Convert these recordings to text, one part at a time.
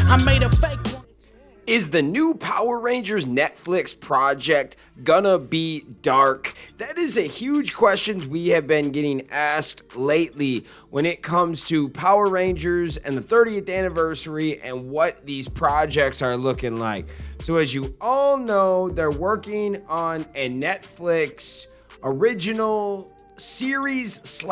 I made a fake one. Is the new Power Rangers Netflix project gonna be dark? That is a huge question we have been getting asked lately when it comes to Power Rangers and the 30th anniversary and what these projects are looking like. So as you all know, they're working on a Netflix original series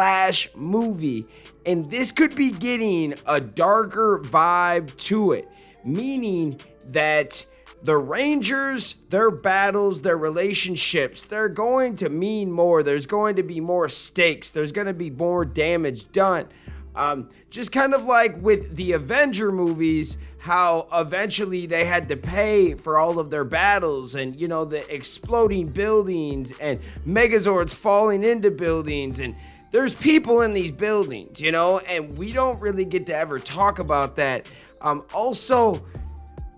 / movie, and this could be getting a darker vibe to it, meaning that the Rangers, their battles, their relationships, they're going to mean more. There's going to be more stakes. There's going to be more damage done. Just kind of like with the Avenger movies, how eventually they had to pay for all of their battles and, you know, the exploding buildings and Megazords falling into buildings, and there's people in these buildings, you know, and we don't really get to ever talk about that. Also,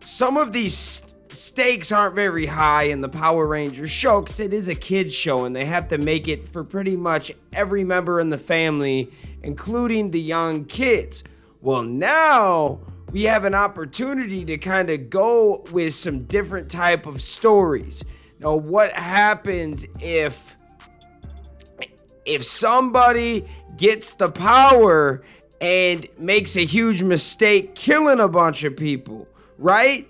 some of these stakes aren't very high in the Power Rangers show because it is a kid's show and they have to make it for pretty much every member in the family, including the young kids. Well, now we have an opportunity to kind of go with some different type of stories. Now, what happens if somebody gets the power and makes a huge mistake killing a bunch of people? Right?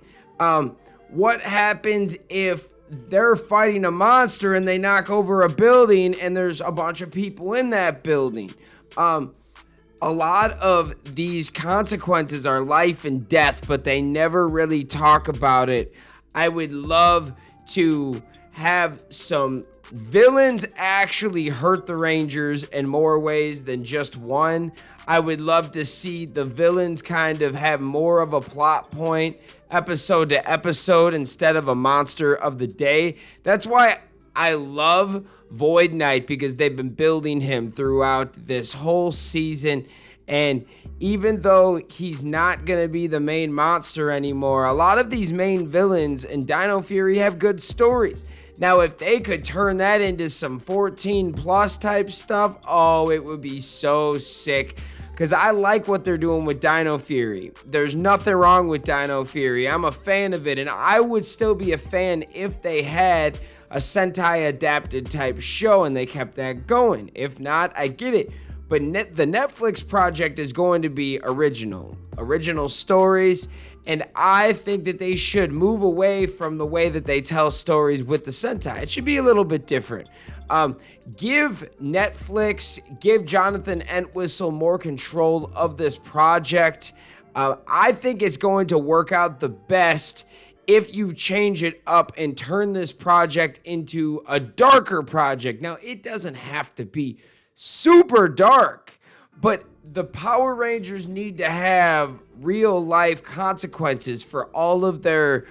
What happens if they're fighting a monster and they knock over a building and there's a bunch of people in that building? A lot of these consequences are life and death, but they never really talk about it. I would love to have some villains actually hurt the Rangers in more ways than just one. I would love to see the villains kind of have more of a plot point episode to episode instead of a monster of the day. That's why I love Void Knight, because they've been building him throughout this whole season. And even though he's not going to be the main monster anymore, a lot of these main villains in Dino Fury have good stories. Now, if they could turn that into some 14 plus type stuff, oh, it would be so sick. Because I like what they're doing with Dino Fury. There's nothing wrong with Dino Fury. I'm a fan of it, and I would still be a fan if they had a Sentai adapted type show and they kept that going. If not, I get it. But the Netflix project is going to be original stories, and I think that they should move away from the way that they tell stories with the Sentai. It should be a little bit different. Give Netflix, give Jonathan Entwistle more control of this project. I think it's going to work out the best if you change it up and turn this project into a darker project. Now, it doesn't have to be super dark, but the Power Rangers need to have real life consequences for all of their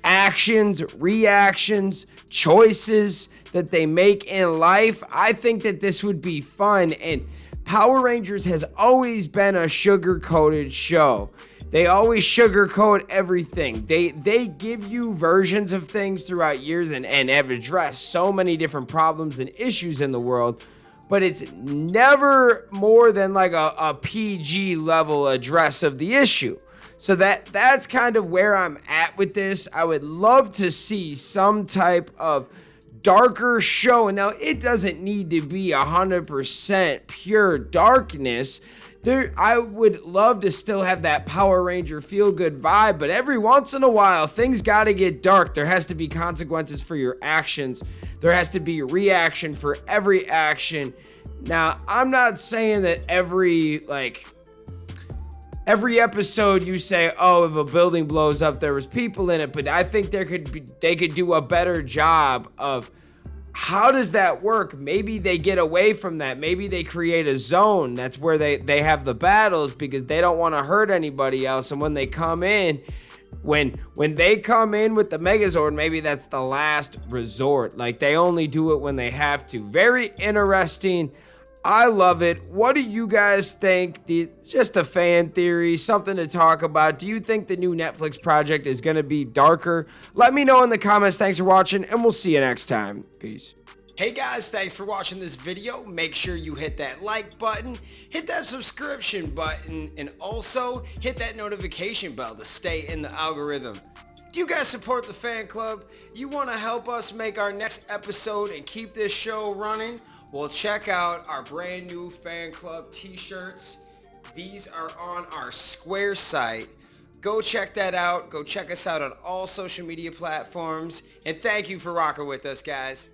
actions, reactions, choices that they make in life. I think that this would be fun, and Power Rangers has always been a sugar-coated show. They always sugarcoat everything. They give you versions of things throughout years and have addressed so many different problems and issues in the world, but it's never more than like a PG level address of the issue. So that's kind of where I'm at with this. I would love to see some type of darker show. And now it doesn't need to be 100% pure darkness. I would love to still have that Power Ranger feel-good vibe, but every once in a while, things got to get dark. There has to be consequences for your actions. There has to be a reaction for every action. Now, I'm not saying that every episode you say, oh, if a building blows up, there was people in it, but I think they could do a better job of how does that work? Maybe they get away from that. Maybe they create a zone. That's where they have the battles because they don't want to hurt anybody else. And when they come in, when they come in with the Megazord, maybe that's the last resort. Like, they only do it when they have to. Very interesting. I love it. What do you guys think? Just a fan theory, something to talk about. Do you think the new Netflix project is going to be darker? Let me know in the comments. Thanks for watching, and we'll see you next time. Peace. Hey guys, thanks for watching this video. Make sure you hit that like button, hit that subscription button, and also hit that notification bell to stay in the algorithm. Do you guys support the fan club? You want to help us make our next episode and keep this show running? Well, check out our brand new fan club t-shirts. These are on our Square site. Go check that out. Go check us out on all social media platforms. And thank you for rocking with us, guys.